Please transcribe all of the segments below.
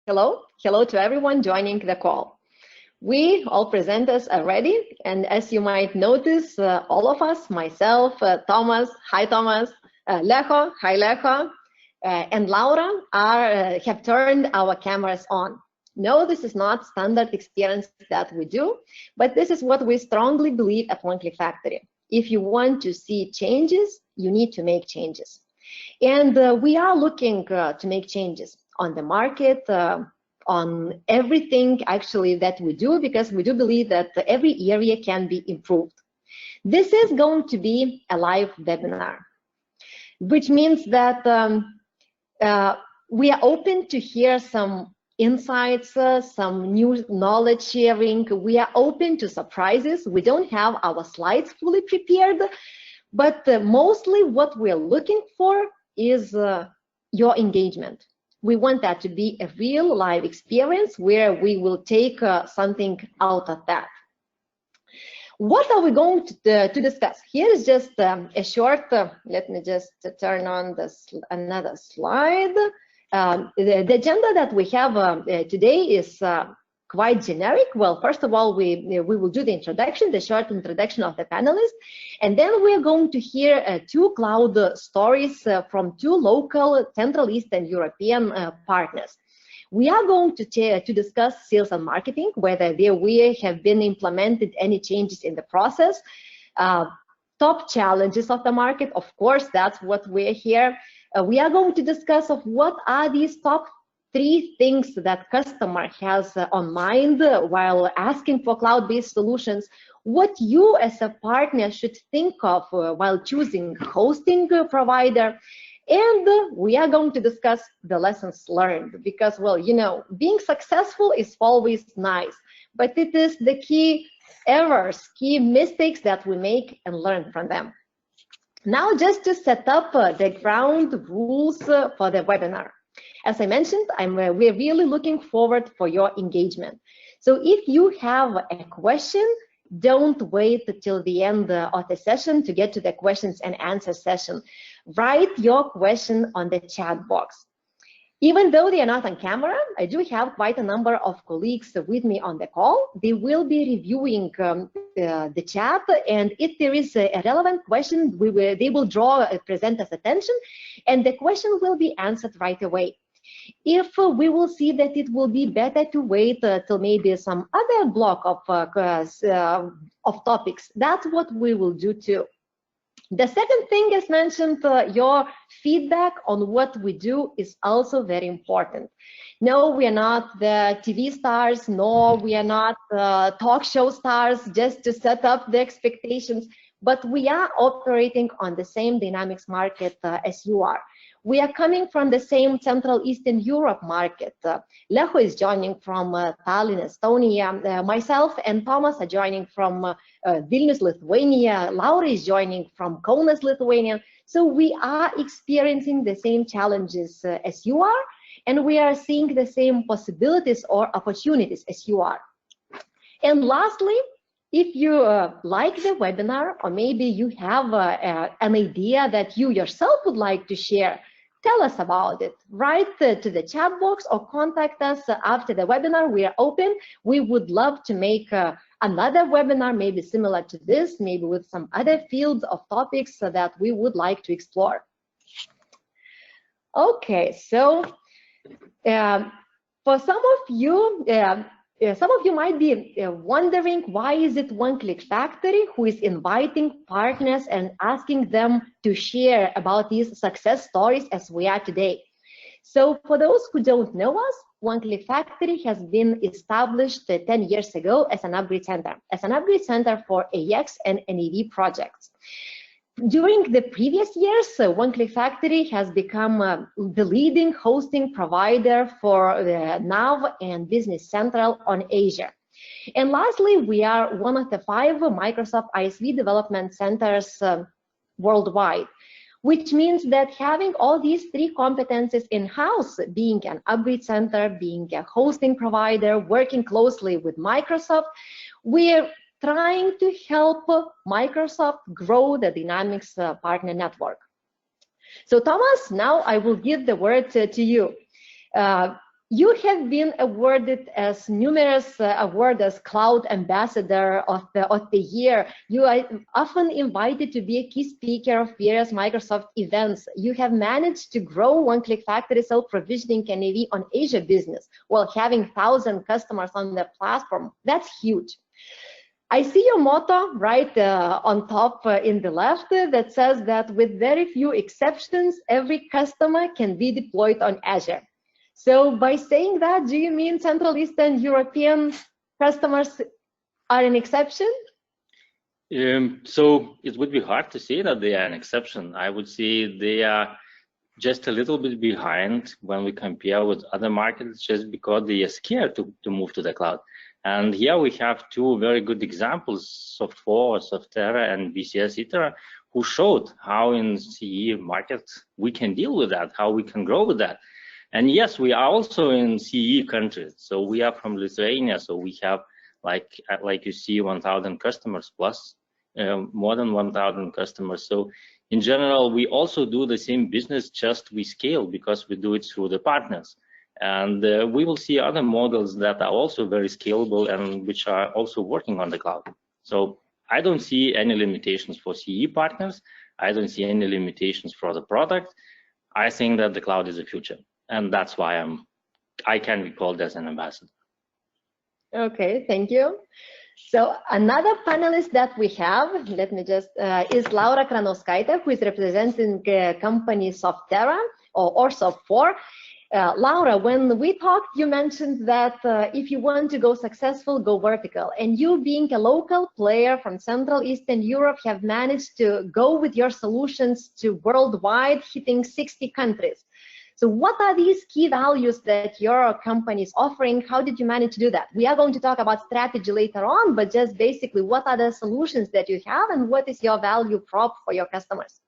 Hello to everyone joining the call. We all presenters are ready, and as you might notice, all of us, myself, Thomas, hi Thomas, Lecho, hi Lecho, and Laura have turned our cameras on. No, this is not standard experience that we do, but this is what we strongly believe at OneClick Factory. If you want to see changes, you need to make changes. And we are looking to make changes on the market, on everything actually that we do, because we do believe that every area can be improved. This is going to be a live webinar, which means that we are open to hear some insights, some new knowledge sharing. We are open to surprises. We don't have our slides fully prepared, but mostly what we're looking for is your engagement. We want that to be a real live experience where we will take something out of that. What are we going to discuss? Here is just a short, let me just turn on this another slide. The agenda that we have today is quite generic. Well, first of all, we will do the introduction, the short introduction of the panelists, and then we are going to hear two cloud stories from two local Central Eastern European partners. We are going to discuss sales and marketing, whether we have been implemented any changes in the process, top challenges of the market. Of course, that's what we're here. We are going to discuss of what are these top 3 things that customer has on mind while asking for cloud-based solutions, what you as a partner should think of while choosing hosting provider, and we are going to discuss the lessons learned, because, well, you know, being successful is always nice, but it is the key errors, key mistakes that we make and learn from them. Now, just to set up the ground rules for the webinar. As I mentioned, we're really looking forward for your engagement. So if you have a question, don't wait till the end of the session to get to the questions and answer session. Write your question on the chat box. Even though they are not on camera, I do have quite a number of colleagues with me on the call. They will be reviewing the chat, and if there is a relevant question, they will draw a presenter's attention, and the question will be answered right away. If we will see that it will be better to wait till maybe some other block of topics, that's what we will do too. The second thing, as mentioned, your feedback on what we do is also very important. No, we are not the TV stars, nor we are not talk show stars just to set up the expectations, but we are operating on the same dynamics market as you are. We are coming from the same Central Eastern Europe market. Lecho is joining from Tallinn, Estonia. Myself and Thomas are joining from Vilnius, Lithuania. Laura is joining from Kaunas, Lithuania. So we are experiencing the same challenges as you are, and we are seeing the same possibilities or opportunities as you are. And lastly, if you like the webinar, or maybe you have an idea that you yourself would like to share, tell us about it. Write to the chat box or contact us after the webinar. We are open. We would love to make another webinar, maybe similar to this, maybe with some other fields of topics that we would like to explore. Okay, so for some of you might be wondering, why is it OneClick Factory who is inviting partners and asking them to share about these success stories as we are today? So for those who don't know us, OneClick Factory has been established 10 years ago as an upgrade center for AX and NEV projects. During the previous years, OneClick Factory has become the leading hosting provider for NAV and Business Central on Asia. And lastly, we are one of the 5 Microsoft ISV development centers worldwide, which means that having all these 3 competencies in-house, being an upgrade center, being a hosting provider, working closely with Microsoft, we're trying to help Microsoft grow the Dynamics partner network. So Thomas, now I will give the word to you. You have been awarded as numerous awards as Cloud Ambassador of the Year. You are often invited to be a key speaker of various Microsoft events. You have managed to grow OneClick Factory self-provisioning and AV on Asia business while having 1,000 customers on the platform. That's huge. I see your motto right on top in the left that says that with very few exceptions, every customer can be deployed on Azure. So by saying that, do you mean Central Eastern European customers are an exception? So it would be hard to say that they are an exception. I would say they are just a little bit behind when we compare with other markets, just because they are scared to move to the cloud. And here we have two very good examples, Soft4, Softera, and BCS Itera, who showed how in CEE markets we can deal with that, how we can grow with that. And yes, we are also in CEE countries. So we are from Lithuania. So we have, like you see, 1,000 customers plus, more than 1,000 customers. So in general, we also do the same business, just we scale because we do it through the partners. And we will see other models that are also very scalable and which are also working on the cloud. So I don't see any limitations for CEE partners. I don't see any limitations for the product. I think that the cloud is the future. And that's why I can be called as an ambassador. Okay, thank you. So another panelist that we have, let me just, is Laura Kranauskaitė, who is representing company Softera or Soft4. Laura, when we talked, you mentioned that if you want to go successful, go vertical. And you, being a local player from Central Eastern Europe, have managed to go with your solutions to worldwide, hitting 60 countries. So what are these key values that your company is offering? How did you manage to do that? We are going to talk about strategy later on, but just basically, what are the solutions that you have and what is your value prop for your customers?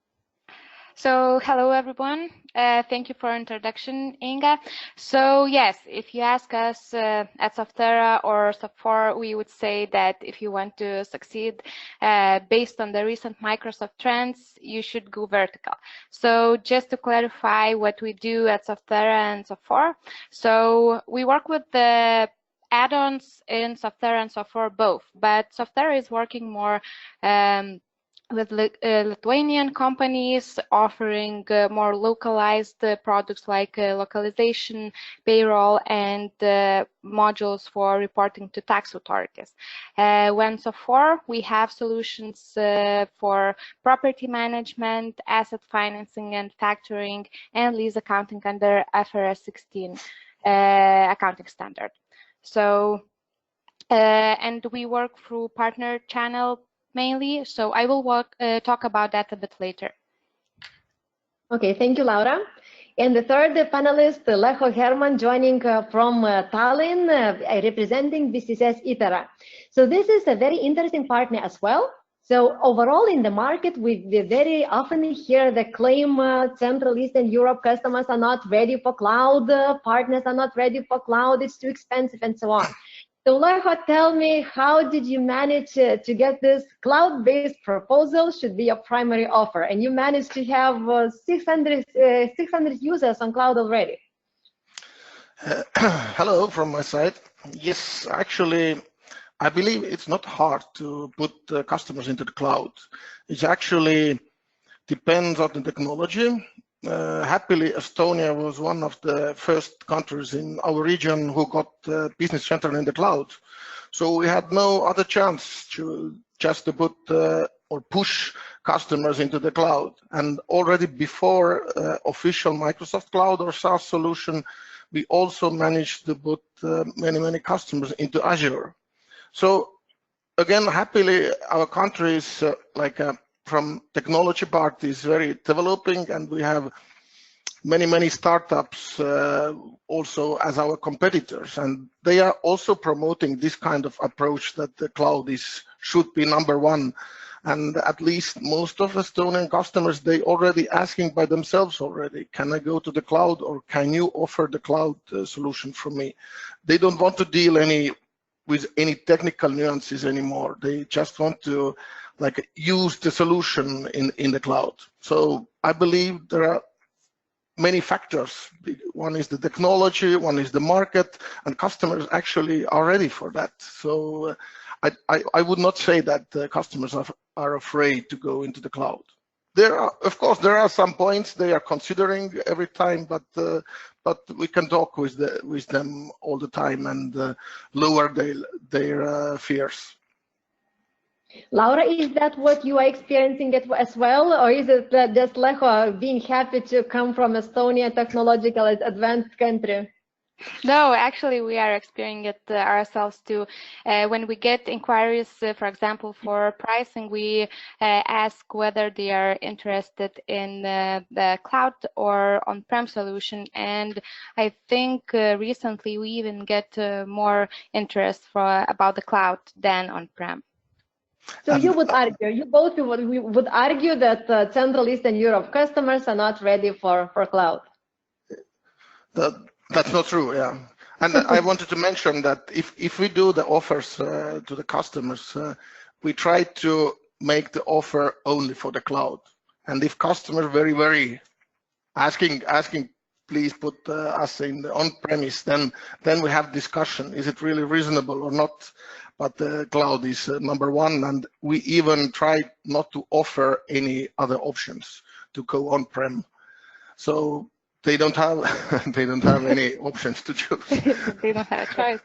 So hello, everyone. Thank you for introduction, Inga. So yes, if you ask us at Softera or Soft4, we would say that if you want to succeed based on the recent Microsoft trends, you should go vertical. So just to clarify what we do at Softera and Soft4, so we work with the add-ons in Softera and Soft4 both, but Softera is working more with Lithuanian companies offering more localized products like localization, payroll, and modules for reporting to tax authorities. When Soft4, we have solutions for property management, asset financing and factoring, and lease accounting under FRS 16 accounting standard. So, and we work through partner channel mainly, so I will talk about that a bit later. Okay, thank you, Laura. And the third panelist, Lecho Herman, joining from Tallinn, representing BCS Itera. So this is a very interesting partner as well. So overall in the market, we very often hear the claim Central Eastern Europe customers are not ready for cloud, partners are not ready for cloud, it's too expensive and so on. So Lecho, tell me, how did you manage to get this cloud-based proposal should be your primary offer? And you managed to have 600 users on cloud already. Hello from my side. Yes, actually, I believe it's not hard to put customers into the cloud. It actually depends on the technology. Happily, Estonia was one of the first countries in our region who got Business Central in the cloud. So we had no other chance to just to put or push customers into the cloud. And already before official Microsoft Cloud or SaaS solution, we also managed to put many customers into Azure. So again, happily, our country is from technology part is very developing, and we have many startups also as our competitors, and they are also promoting this kind of approach that the cloud should be #1. And at least most of Estonian customers, they already asking by themselves already, can I go to the cloud, or can you offer the cloud solution for me? They don't want to deal with any technical nuances anymore. They just want to use the solution in the cloud. So I believe there are many factors. One is the technology, one is the market, and customers actually are ready for that. So I would not say that customers are afraid to go into the cloud. Of course, there are some points they are considering every time, but we can talk with them all the time and lower their fears. Laura, is that what you are experiencing as well, or is it just Leho being happy to come from Estonia, technological advanced country? No, actually, we are experiencing it ourselves too. When we get inquiries, for example, for pricing, we ask whether they are interested in the cloud or on-prem solution. And I think recently we even get more interest about the cloud than on-prem. So you would argue, you both would argue that Central Eastern Europe customers are not ready for cloud. That's not true, yeah. And I wanted to mention that if we do the offers to the customers, we try to make the offer only for the cloud. And if customers very asking, please put us in the on-premise, then we have discussion. Is it really reasonable or not? But the cloud is number one, and we even try not to offer any other options to go on-prem. So they don't have any options to choose. They don't have a choice.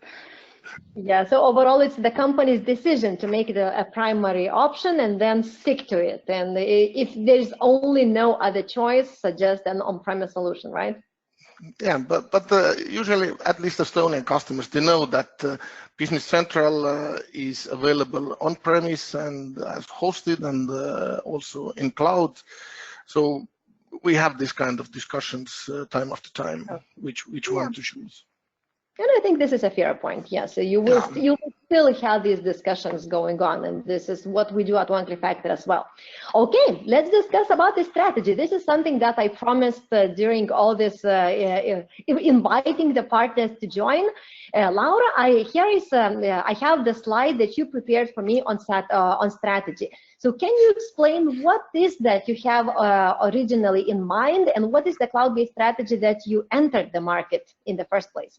Yeah, so overall it's the company's decision to make it a primary option and then stick to it. And if there's only no other choice, suggest an on-premise solution, right? Yeah, but usually, at least Estonian customers, they know that Business Central is available on-premise and as hosted and also in cloud. So we have this kind of discussions time after time, which one to choose. And I think this is a fair point. Yeah, so you will still have these discussions going on, and this is what we do at OneClick Factory as well. Okay, let's discuss about the strategy. This is something that I promised during all this inviting the partners to join. Laura, I have the slide that you prepared for me on strategy. So can you explain what is that you have originally in mind, and what is the cloud-based strategy that you entered the market in the first place?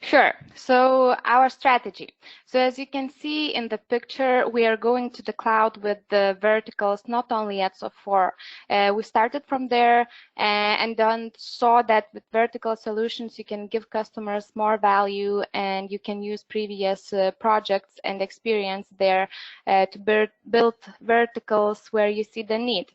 Sure. So our strategy. So as you can see in the picture, we are going to the cloud with the verticals, not only at SOF4. We started from there and then saw that with vertical solutions, you can give customers more value and you can use previous projects and experience there to build verticals where you see the need.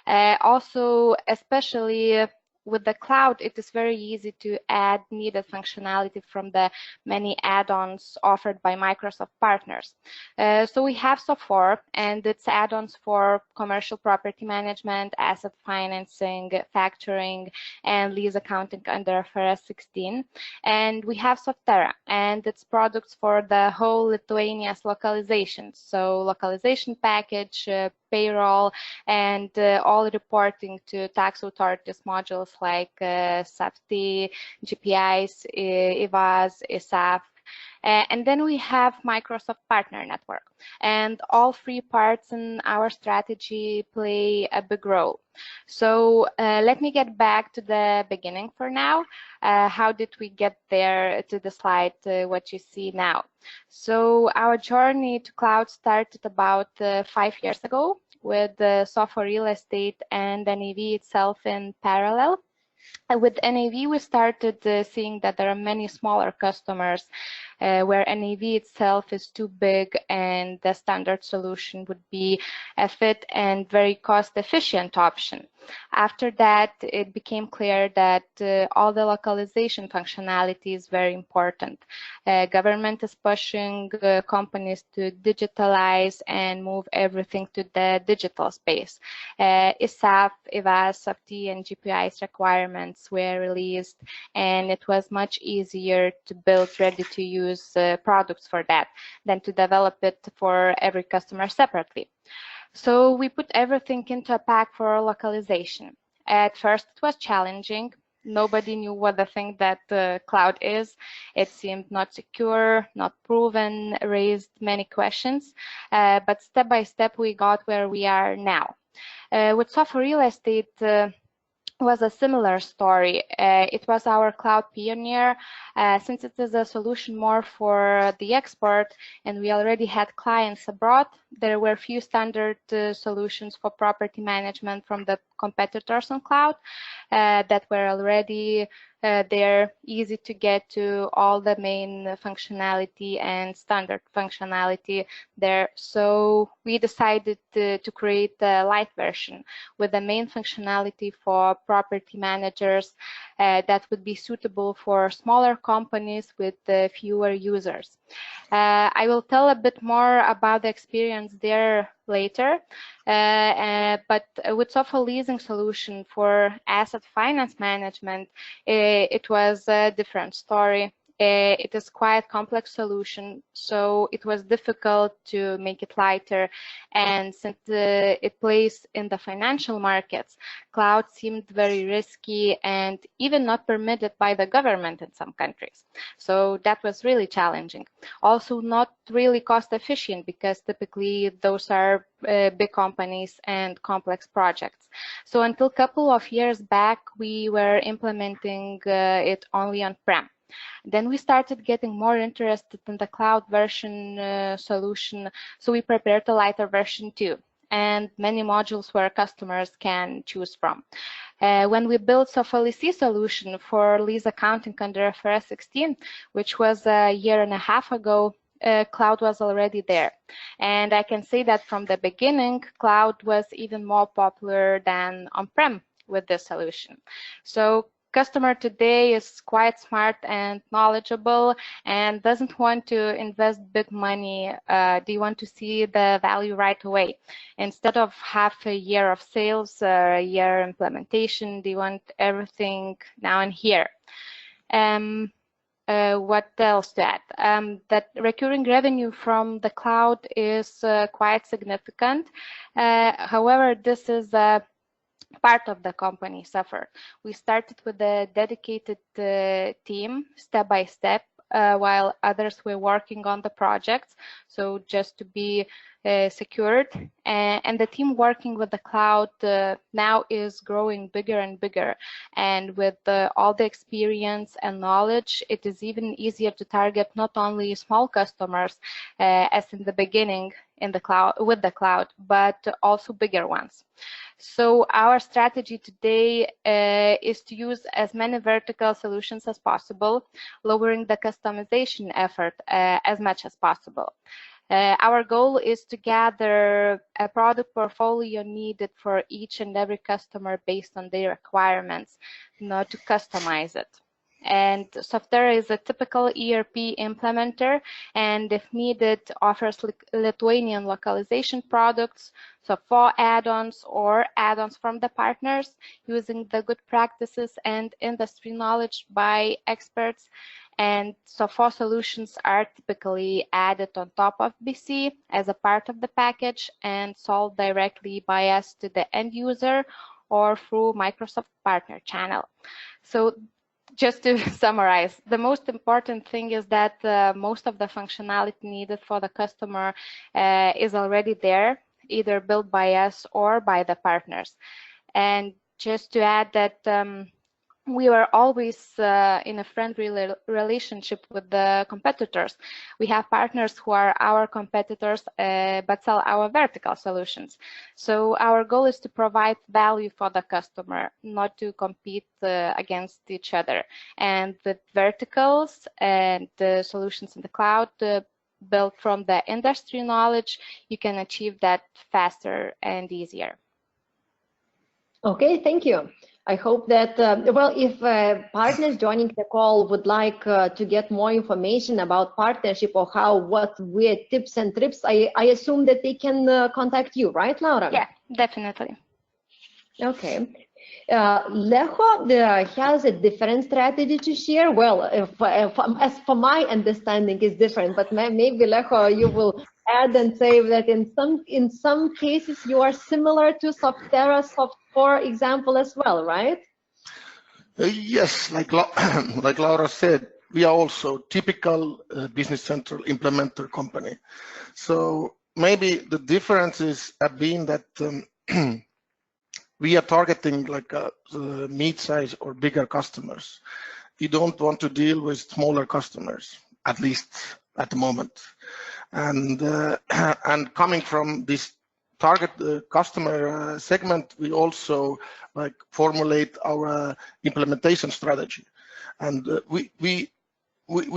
Also, especially with the cloud, it is very easy to add needed functionality from the many add-ons offered by Microsoft partners. So we have SOF4 and its add-ons for commercial property management, asset financing, factoring, and lease accounting under IFRS 16. And we have Softera and its products for the whole Lithuania's localization. So localization package, payroll, and all reporting to tax authorities modules like SAFTI, GPIs, IVAS, ISAF. And then we have Microsoft Partner Network. And all three parts in our strategy play a big role. So let me get back to the beginning for now. How did we get there to the slide, what you see now? So our journey to cloud started about 5 years ago with software real estate and NAV itself in parallel. With NAV, we started seeing that there are many smaller customers where NAV itself is too big and the standard solution would be a fit and very cost-efficient option. After that, it became clear that all the localization functionality is very important. Government is pushing companies to digitalize and move everything to the digital space. ISAF, IVAS, SAFTI, and GPI's requirements were released, and it was much easier to build ready-to-use products for that than to develop it for every customer separately. So we put everything into a pack for localization. At first, it was challenging. Nobody knew what the thing that cloud is. It seemed not secure, not proven, raised many questions. But step by step, we got where we are now. With software real estate, was a similar story. It was our cloud pioneer. Since it is a solution more for the export and we already had clients abroad, there were few standard solutions for property management from the competitors on cloud that were already they're easy to get to all the main functionality and standard functionality there. So we decided to create a light version with the main functionality for property managers that would be suitable for smaller companies with fewer users. I will tell a bit more about the experience there later, but with software leasing solution for asset finance management, it was a different story. It is quite complex solution, so it was difficult to make it lighter. And since it plays in the financial markets, cloud seemed very risky and even not permitted by the government in some countries. So that was really challenging. Also not really cost efficient because typically those are big companies and complex projects. So until a couple of years back, we were implementing it only on-prem. Then we started getting more interested in the cloud version solution, so we prepared a lighter version too, and many modules where customers can choose from. When we built Localisation solution for lease accounting under IFRS 16, which was a year and a half ago, cloud was already there. And I can say that from the beginning, cloud was even more popular than on-prem with this solution. So customer today is quite smart and knowledgeable and doesn't want to invest big money. They want to see the value right away. Instead of half a year of sales, a year implementation, they want everything now and here. What else to add? That recurring revenue from the cloud is quite significant. However, this is a part of the company suffered. We started with a dedicated team step by step while others were working on the projects, so just to be secured. And the team working with the cloud now is growing bigger and bigger. And with all the experience and knowledge, it is even easier to target not only small customers as in the beginning in the cloud with the cloud, but also bigger ones. So our strategy today is to use as many vertical solutions as possible, lowering the customization effort as much as possible. Our goal is to gather a product portfolio needed for each and every customer based on their requirements, not to customize it. And Softera is a typical ERP implementer, and if needed, offers Lithuanian localization products, so for add-ons or add-ons from the partners, using the good practices and industry knowledge by experts. And so for solutions are typically added on top of BC as a part of the package and sold directly by us to the end user or through Microsoft Partner Channel. So just to summarize, the most important thing is that most of the functionality needed for the customer is already there, either built by us or by the partners. And just to add that we were always in a friendly relationship with the competitors. We have partners who are our competitors but sell our vertical solutions. So our goal is to provide value for the customer, not to compete against each other. And with verticals and the solutions in the cloud built from the industry knowledge, you can achieve that faster and easier. Okay, thank you. I hope that, well, if partners joining the call would like to get more information about partnership or what weird tips and tricks, I assume that they can contact you, right, Laura? Yeah, definitely. Okay. Lecho has a different strategy to share. Well, as for my understanding is different, but maybe Lecho, you will add and say that in some cases you are similar to Softera, for example, as well, right? Yes, like Laura said, we are also typical Business Central implementer company. So maybe the differences have been that we are targeting like mid-size or bigger customers. We don't want to deal with smaller customers, at least at the moment. And coming from this target customer segment, we also like formulate our implementation strategy. And we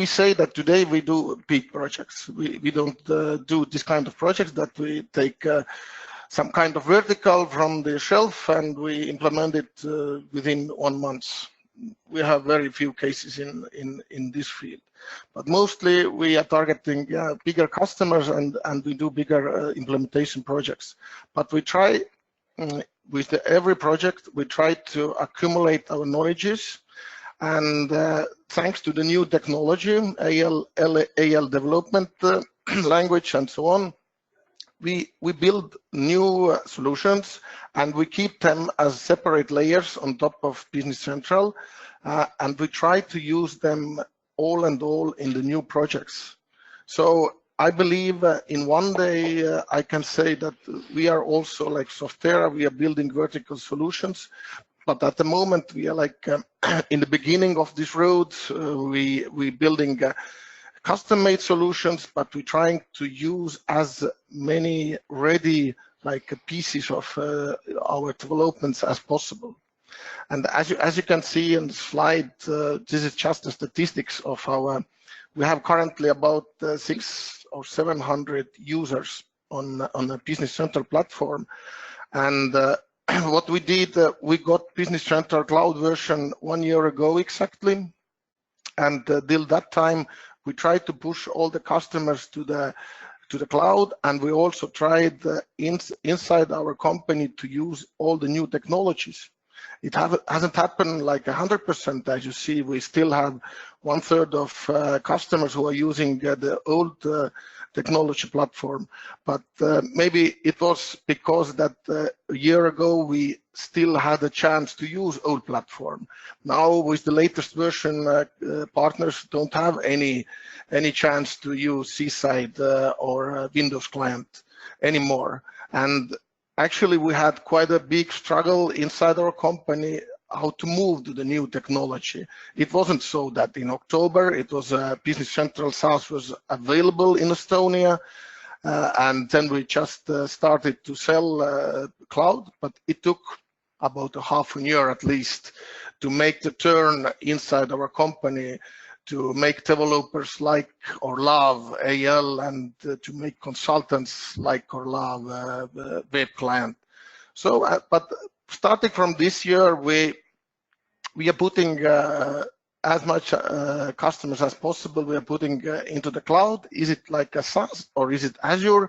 say that today we do big projects. We don't do this kind of projects that we take some kind of vertical from the shelf and we implement it within 1 month. We have very few cases in this field, but mostly we are targeting bigger customers and we do bigger implementation projects. But we try with every project, we try to accumulate our knowledges, and thanks to the new technology, AL development language and so on, we build new solutions and we keep them as separate layers on top of Business Central, and we try to use them all in the new projects. So I believe in one day I can say that we are also like Softera, we are building vertical solutions, but at the moment we are like in the beginning of this road. We building custom-made solutions, but we're trying to use as many ready like pieces of our developments as possible. And as you can see in the slide, this is just the statistics of our. We have currently about 600 or 700 users on the Business Central platform, and what we did, we got Business Central Cloud version 1 year ago exactly, and till that time we tried to push all the customers to the cloud, and we also tried inside our company to use all the new technologies. It hasn't happened like 100%, as you see. We still have 1/3 of customers who are using the old technology platform, but maybe it was because that a year ago we still had a chance to use old platform. Now with the latest version, partners don't have any chance to use Seaside or Windows client anymore. And actually we had quite a big struggle inside our company how to move to the new technology. It wasn't so that in October it was Business Central SaaS was available in Estonia, and then we just started to sell cloud, but it took about half a year at least to make the turn inside our company, to make developers like or love AL, and to make consultants like or love web client. So, but starting from this year, we are putting as much customers as possible. We are putting into the cloud. Is it like a SaaS or is it Azure?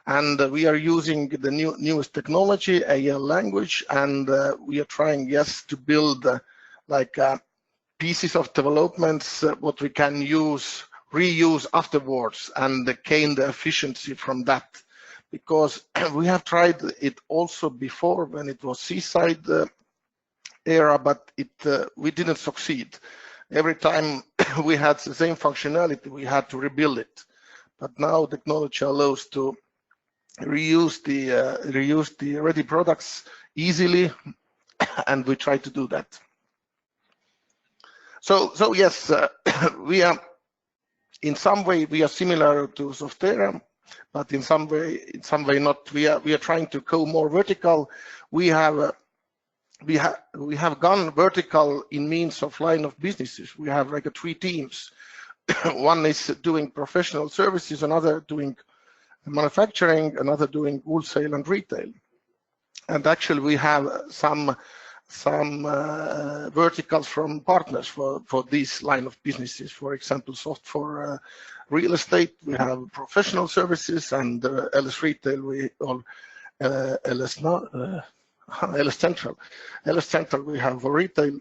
And we are using the newest technology, AL language, and we are trying, yes, to build like pieces of developments what we can reuse afterwards and gain the efficiency from that. Because we have tried it also before when it was Seaside era, but we didn't succeed. Every time we had the same functionality, we had to rebuild it. But now technology allows to reuse the ready products easily, and we try to do that. So yes, we are in some way we are similar to Softera, but in some way not. We are trying to go more vertical. We have gone vertical in means of line of businesses. We have like 3 teams. One is doing professional services, another doing manufacturing, another doing wholesale and retail. And actually we have some verticals from partners for this line of businesses. For example, for real estate, we have professional services, and LS Retail, we all LS Central. LS Central we have for retail,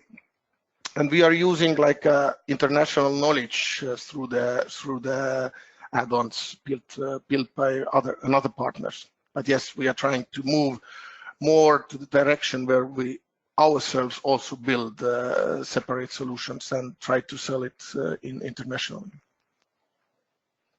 and we are using like international knowledge through the add-ons built by other partners. But yes, we are trying to move more to the direction where we ourselves also build separate solutions and try to sell it internationally.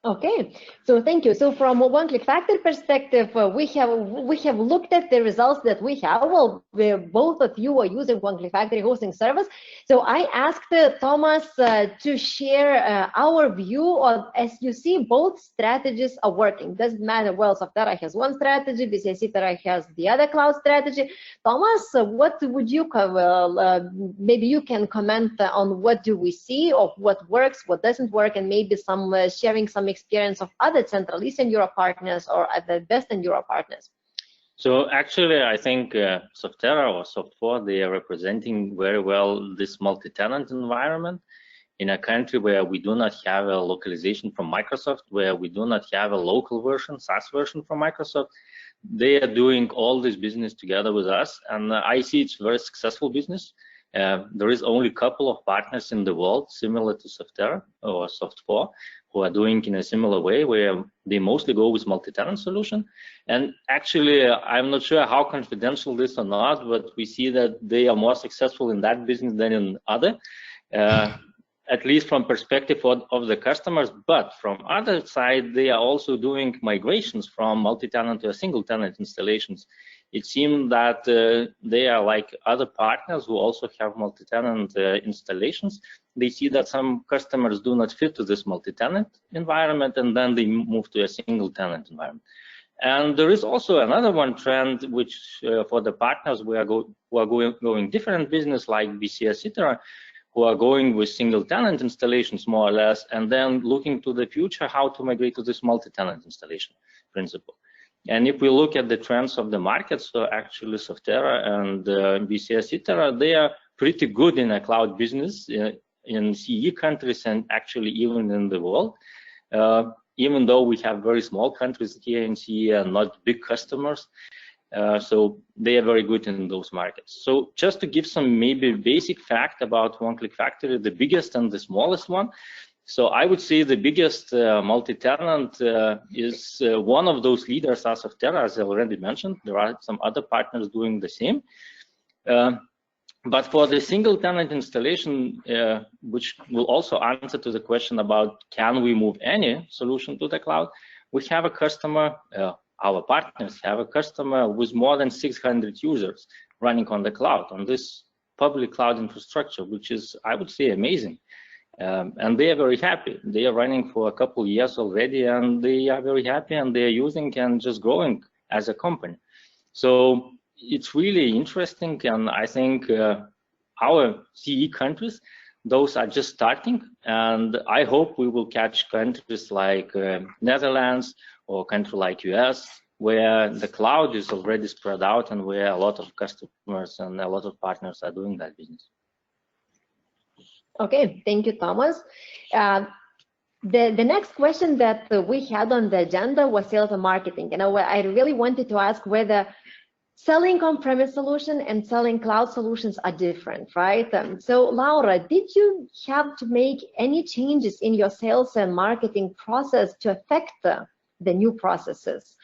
Okay, so thank you. So from a OneClick Factory perspective, we have looked at the results that we have. Well, both of you are using OneClick Factory hosting service. So I asked Thomas to share our view on, as you see, both strategies are working. Doesn't matter. Well, Softera has one strategy, BC Etcetera has the other cloud strategy. Thomas, what would you maybe you can comment on what do we see of what works, what doesn't work, and maybe some sharing some experience of other Central Eastern Europe partners or other Western Europe partners. So actually, I think Softera or Soft4, they are representing very well this multi-tenant environment in a country where we do not have a localization from Microsoft, where we do not have a local version, SaaS version from Microsoft. They are doing all this business together with us, and I see it's very successful business. There is only a couple of partners in the world similar to Softera or Soft4 who are doing in a similar way, where they mostly go with multi-tenant solution. And actually, I'm not sure how confidential this or not, but we see that they are more successful in that business than in other, at least from perspective of the customers. But from other side, they are also doing migrations from multi-tenant to a single-tenant installations. It seems that they are like other partners who also have multi-tenant installations. They see that some customers do not fit to this multi-tenant environment, and then they move to a single-tenant environment. And there is also another one trend, which for the partners who are going different business, like BC Etcetera, who are going with single-tenant installations more or less, and then looking to the future how to migrate to this multi-tenant installation principle. And if we look at the trends of the market, so actually Softera and BC Etcetera, they are pretty good in a cloud business in CEE countries and actually even in the world. Even though we have very small countries here in CEE and not big customers, so they are very good in those markets. So just to give some maybe basic fact about OneClick Factory, the biggest and the smallest one. So I would say the biggest multi-tenant is one of those leaders as of Terra, as I already mentioned. There are some other partners doing the same. But for the single tenant installation, which will also answer to the question about can we move any solution to the cloud, we have a customer, our partners have a customer with more than 600 users running on the cloud, on this public cloud infrastructure, which is, I would say, amazing. And they are very happy. They are running for a couple of years already, and they are very happy, and they are using and just growing as a company. So it's really interesting, and I think our CE countries, those are just starting, and I hope we will catch countries like Netherlands or country like US, where the cloud is already spread out and where a lot of customers and a lot of partners are doing that business. Okay, thank you, Thomas. The next question that we had on the agenda was sales and marketing. And I really wanted to ask whether selling on-premise solution and selling cloud solutions are different, right? So Laura, did you have to make any changes in your sales and marketing process to affect the new processes?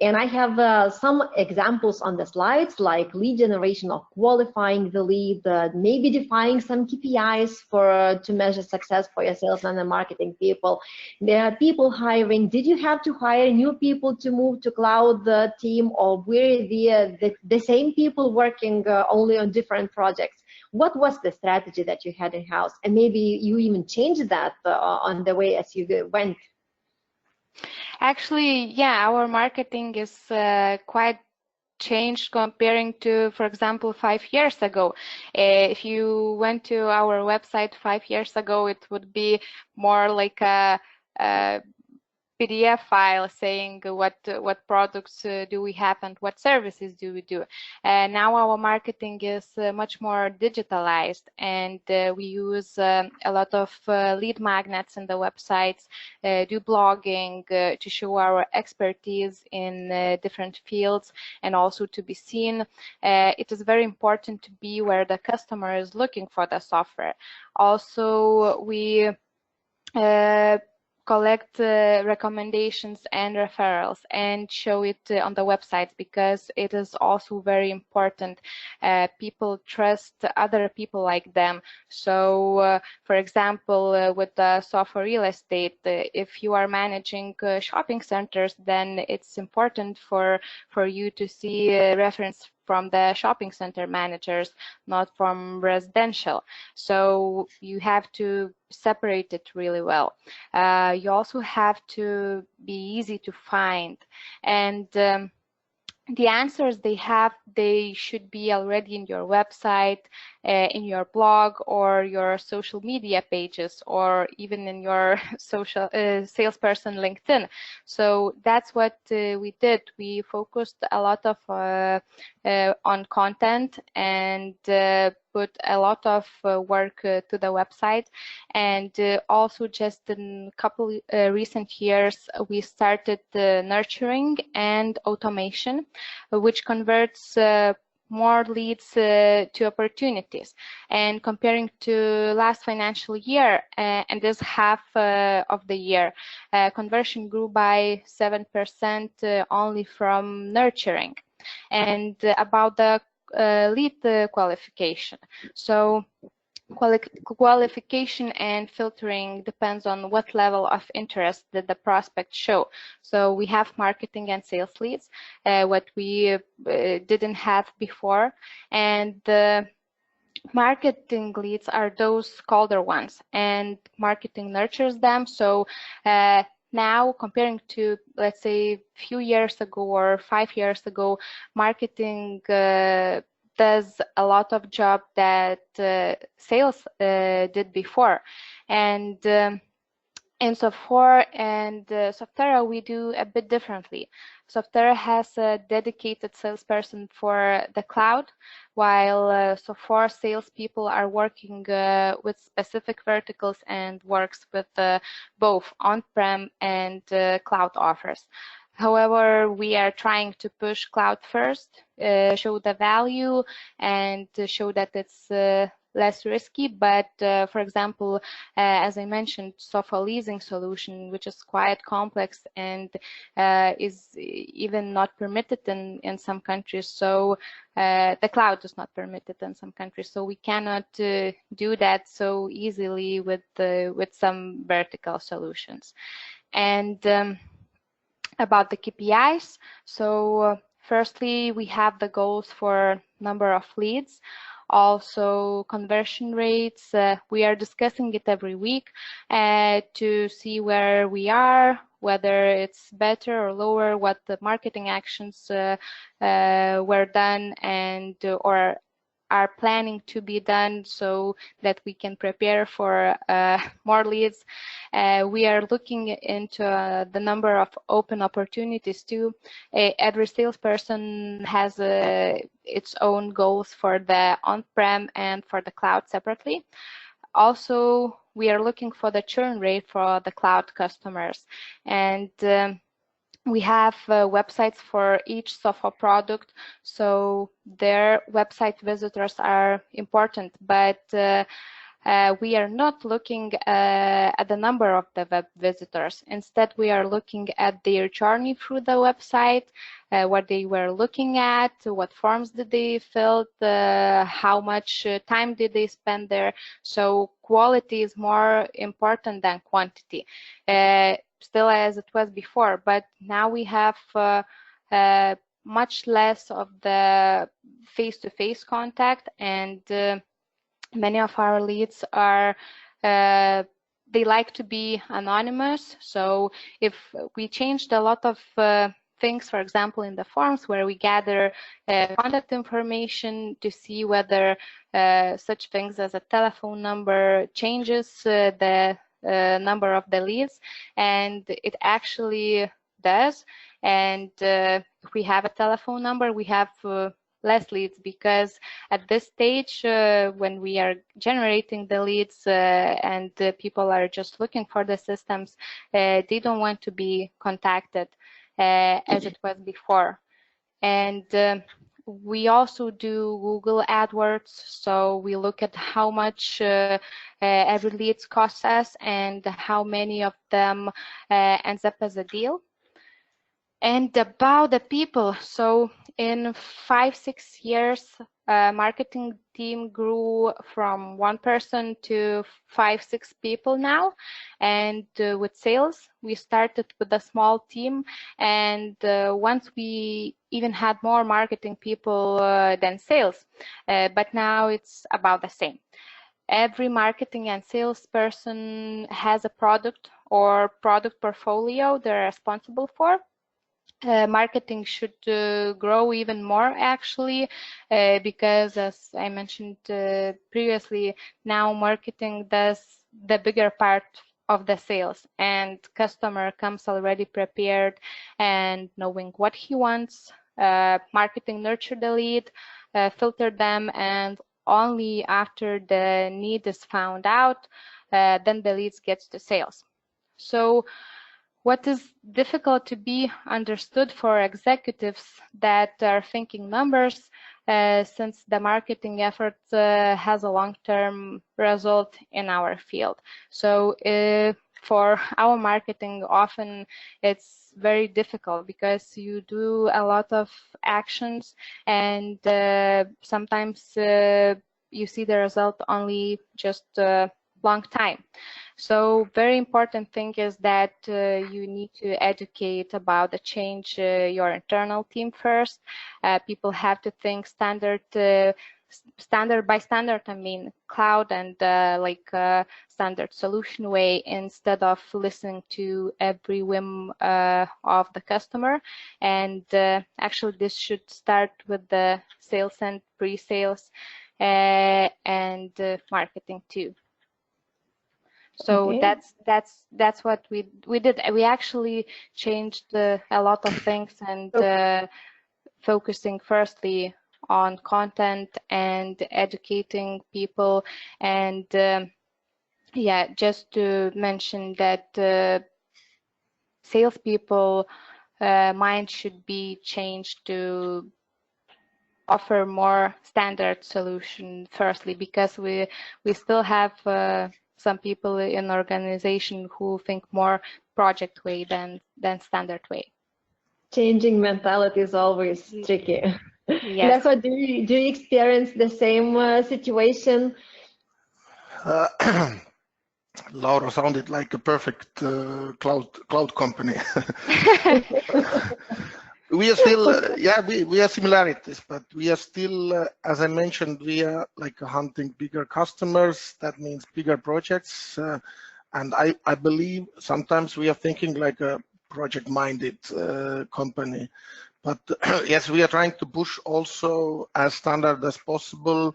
And I have some examples on the slides, like lead generation of qualifying the lead, maybe defining some KPIs to measure success for your sales and the marketing people. There are people hiring. Did you have to hire new people to move to cloud team, or were the same people working only on different projects? What was the strategy that you had in-house? And maybe you even changed that on the way as you went. Actually, yeah, our marketing is quite changed comparing to, for example, 5 years ago. If you went to our website 5 years ago, it would be more like a PDF file saying what products do we have and what services do we do. Now our marketing is much more digitalized, and we use a lot of lead magnets in the websites, do blogging to show our expertise in different fields and also to be seen. It is very important to be where the customer is looking for the software. Also, we collect recommendations and referrals and show it on the website, because it is also very important. People trust other people like them. So for example, with the software real estate, if you are managing shopping centers, then it's important for you to see reference from the shopping center managers, not from residential. So you have to separate it really well. You also have to be easy to find, and the answers they should be already in your website, in your blog, or your social media pages, or even in your social salesperson LinkedIn. So that's what we did. We focused a lot of on content, and put a lot of work to the website. And also, just in a couple recent years, we started nurturing and automation, which converts more leads to opportunities. And comparing to last financial year and this half of the year, conversion grew by 7% only from nurturing. And about the lead qualification. So qualification and filtering depends on what level of interest that the prospect show. So we have marketing and sales leads, what we didn't have before, and the marketing leads are those colder ones, and marketing nurtures them. So now, comparing to, let's say, a few years ago or 5 years ago, marketing does a lot of job that sales did before. And in Software and Softera, we do a bit differently. Softera has a dedicated salesperson for the cloud, while Software salespeople are working with specific verticals and works with both on-prem and cloud offers. However, we are trying to push cloud first, show the value, and show that it's less risky. But for example, as I mentioned, software leasing solution, which is quite complex and is even not permitted in some countries. So the cloud is not permitted in some countries. So we cannot do that so easily with some vertical solutions. And about the KPIs. So firstly, we have the goals for number of leads, also conversion rates. We are discussing it every week to see where we are, whether it's better or lower, what the marketing actions were done and or are planning to be done, so that we can prepare for more leads. We are looking into the number of open opportunities too. Every salesperson has its own goals for the on-prem and for the cloud separately. Also, we are looking for the churn rate for the cloud customers, and we have websites for each software product, so their website visitors are important, but we are not looking at the number of the web visitors. Instead, we are looking at their journey through the website, what they were looking at, what forms did they fill, how much time did they spend there. So quality is more important than quantity. Still as it was before, but now we have much less of the face-to-face contact, and many of our leads are they like to be anonymous. So if we changed a lot of things, for example, in the forms where we gather contact information to see whether such things as a telephone number changes the number of the leads, and it actually does. And if we have a telephone number, we have less leads, because at this stage, when we are generating the leads and people are just looking for the systems, they don't want to be contacted as it was before. And we also do Google AdWords, so we look at how much every lead costs us and how many of them ends up as a deal. And about the people, so in 5-6 years, marketing team grew from 1 person to 5-6 people now. And with sales, we started with a small team, and once we even had more marketing people than sales, but now it's about the same. Every marketing and salesperson has a product or product portfolio they're responsible for. Marketing should grow even more, actually, because as I mentioned previously, now marketing does the bigger part of the sales, and customer comes already prepared and knowing what he wants. Marketing nurture the lead, filter them, and only after the need is found out, then the leads gets to sales. So what is difficult to be understood for executives that are thinking numbers, since the marketing effort has a long-term result in our field. So for our marketing, often it's very difficult because you do a lot of actions, and sometimes you see the result only just a long time. So very important thing is that you need to educate about the change your internal team first. People have to think standard by standard, I mean cloud and standard solution way, instead of listening to every whim of the customer. And actually this should start with the sales and pre-sales and marketing too. So Okay. that's what we did. We actually changed a lot of things, and focusing firstly on content and educating people. And yeah, just to mention that salespeople mind should be changed to offer more standard solution firstly, because we still have some people in organization who think more project way than standard way. Changing mentality is always tricky. Yes. Leko, do you experience the same situation? Laura sounded like a perfect cloud company. We are still, yeah, we have similarities, but we are still, as I mentioned, we are like hunting bigger customers. That means bigger projects. And I believe sometimes we are thinking like a project-minded company. But yes, we are trying to push also as standard as possible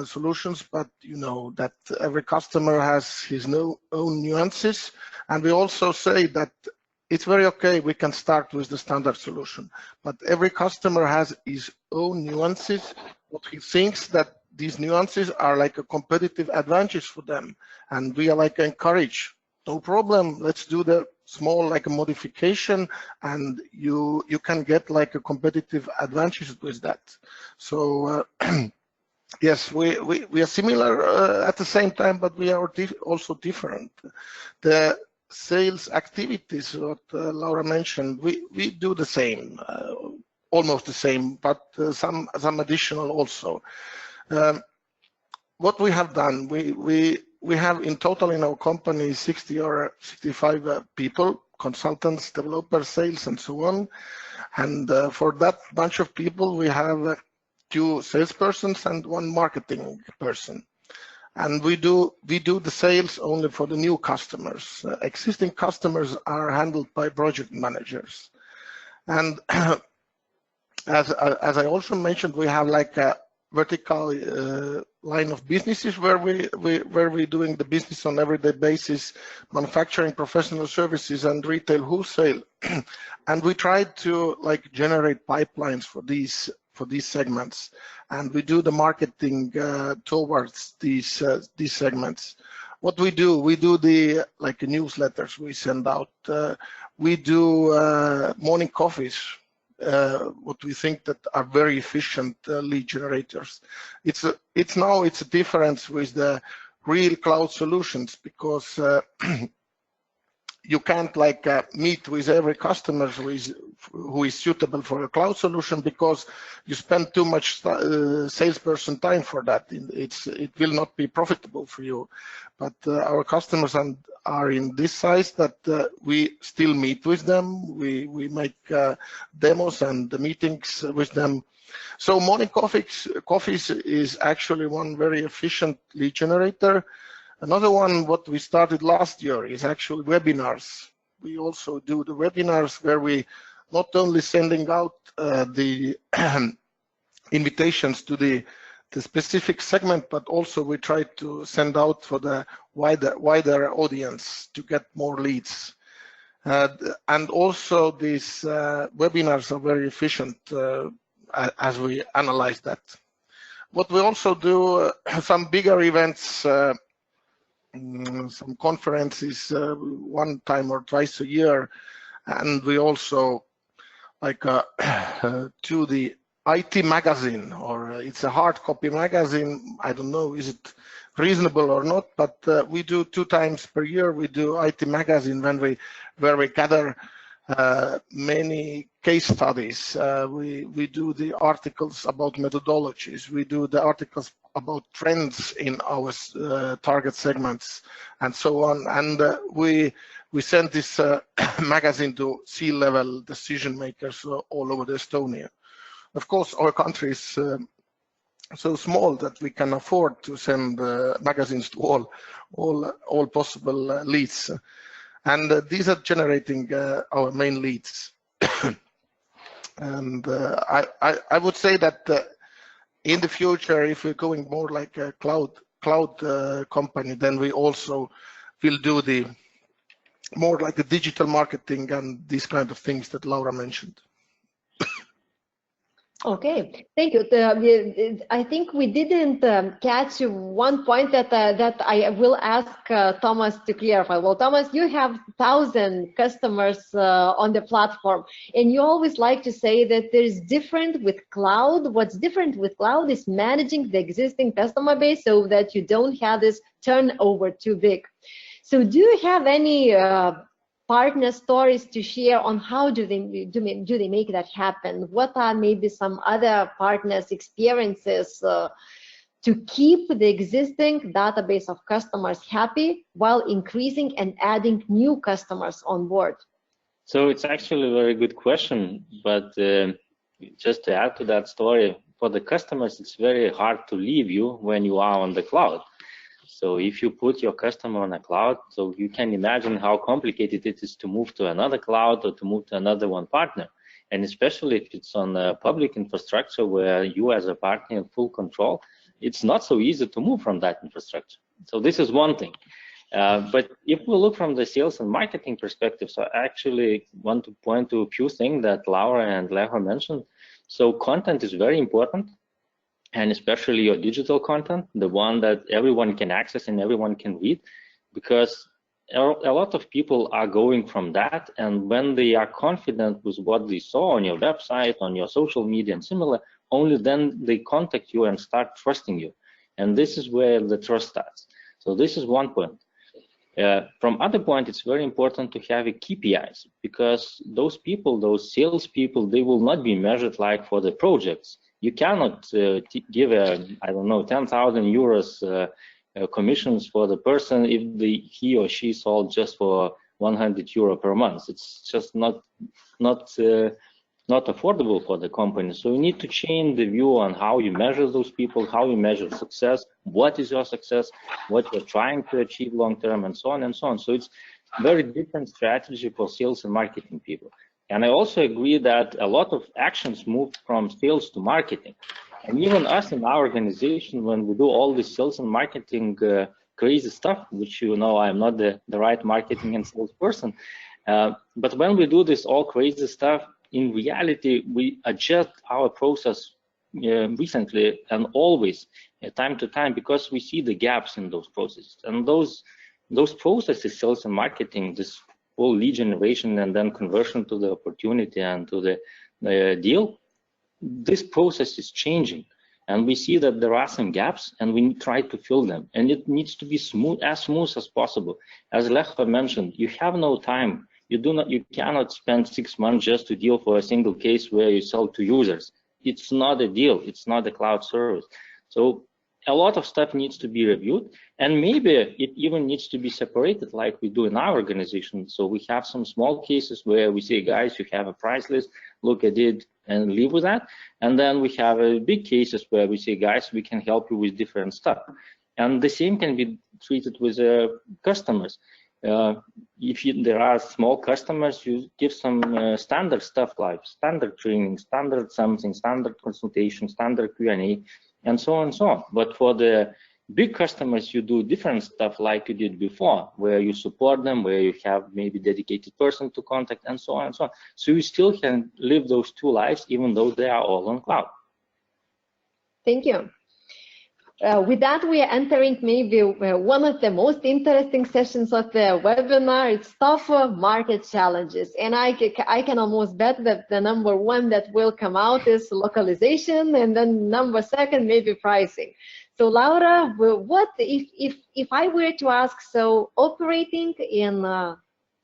solutions, but you know that every customer has his own nuances. And we also say that it's very okay, we can start with the standard solution, but every customer has his own nuances, what he thinks that these nuances are like a competitive advantage for them. And we are like encourage, no problem, let's do the small like a modification, and you can get like a competitive advantage with that. So yes, we are similar at the same time, but we are also different. The sales activities, what Laura mentioned, we do the same, almost the same, but some additional also. What we have done, we have in total in our company 60 or 65 people, consultants, developers, sales, and so on. And for that bunch of people, we have 2 salespersons and 1 marketing person. And we do the sales only for the new customers. Existing customers are handled by project managers. And as I also mentioned, we have like a vertical line of businesses where we're doing the business on everyday basis, manufacturing, professional services, and retail wholesale. And we try to like generate pipelines for these segments, and we do the marketing towards these segments. What we do the like newsletters we send out. We do morning coffees what we think that are very efficient lead generators. It's a difference with the real cloud solutions, because you can't like meet with every customer who is suitable for a cloud solution, because you spend too much salesperson time for that. It will not be profitable for you. But our customers are in this size that we still meet with them. We make demos and the meetings with them. So morning coffees is actually one very efficient lead generator. Another one, what we started last year, is actually webinars. We also do the webinars where we not only sending out the invitations to the specific segment, but also we try to send out for the wider audience to get more leads. And also these webinars are very efficient as we analyze that. What we also do, some bigger events, some conferences one time or twice a year, and we also like to the IT magazine, or it's a hard copy magazine. I don't know, is it reasonable or not, but we do 2 times per year. We do IT magazine where we gather many case studies. We do the articles about methodologies. We do the articles about trends in our target segments and so on. And we send this magazine to C-level decision makers all over Estonia. Of course, our country is so small that we can afford to send magazines to all possible leads. And these are generating our main leads. And I would say that in the future, if we're going more like a cloud company, then we also will do the more like the digital marketing and these kind of things that Laura mentioned. Okay, thank you. I think we didn't catch one point that I will ask Thomas to clarify. Well, Thomas, you have 1,000 customers on the platform, and you always like to say that there is different with cloud. What's different with cloud is managing the existing customer base so that you don't have this turnover too big. So do you have any partner stories to share on how do they make that happen? What are maybe some other partners' experiences to keep the existing database of customers happy while increasing and adding new customers on board? So it's actually a very good question, but just to add to that story, for the customers, it's very hard to leave you when you are on the cloud. So if you put your customer on a cloud, so you can imagine how complicated it is to move to another cloud or to move to another one partner. And especially if it's on a public infrastructure where you as a partner have full control, it's not so easy to move from that infrastructure. So this is one thing. But if we look from the sales and marketing perspective, so I actually want to point to a few things that Laura and Leho mentioned. So content is very important. And especially your digital content, the one that everyone can access and everyone can read, because a lot of people are going from that, and when they are confident with what they saw on your website, on your social media and similar, only then they contact you and start trusting you. And this is where the trust starts. So this is one point. From other point, it's very important to have a KPIs, because those people, those sales people, they will not be measured like for the projects. You cannot give I don't know, 10,000 euros commissions for the person if he or she sold just for 100 euro per month. It's just not affordable for the company. So you need to change the view on how you measure those people, how you measure success, what is your success, what you're trying to achieve long term, and so on and so on. So it's very different strategy for sales and marketing people. And I also agree that a lot of actions move from sales to marketing. And even us in our organization, when we do all this sales and marketing crazy stuff, which you know I'm not the right marketing and sales person, but when we do this all crazy stuff, in reality, we adjust our process recently and always, time to time, because we see the gaps in those processes. And those processes, sales and marketing, this whole lead generation and then conversion to the opportunity and to the deal, this process is changing. And we see that there are some gaps, and we try to fill them. And it needs to be smooth as possible. As Lech mentioned, you have no time. You cannot spend 6 months just to deal for a single case where you sell to users. It's not a deal. It's not a cloud service. So a lot of stuff needs to be reviewed, and maybe it even needs to be separated like we do in our organization. So we have some small cases where we say, guys, you have a price list, look at it and live with that. And then we have big cases where we say, guys, we can help you with different stuff. And the same can be treated with customers. If there are small customers, you give some standard stuff like standard training, standard something, standard consultation, standard Q&A, and so on and so on. But for the big customers, you do different stuff like you did before, where you support them, where you have maybe dedicated person to contact, and so on and so on. So you still can live those two lives, even though they are all on cloud. Thank you. With that, we are entering maybe one of the most interesting sessions of the webinar. It's tougher market challenges. And I can almost bet that the number one that will come out is localization, and then number second, maybe pricing. So Laura, what if I were to ask, so operating in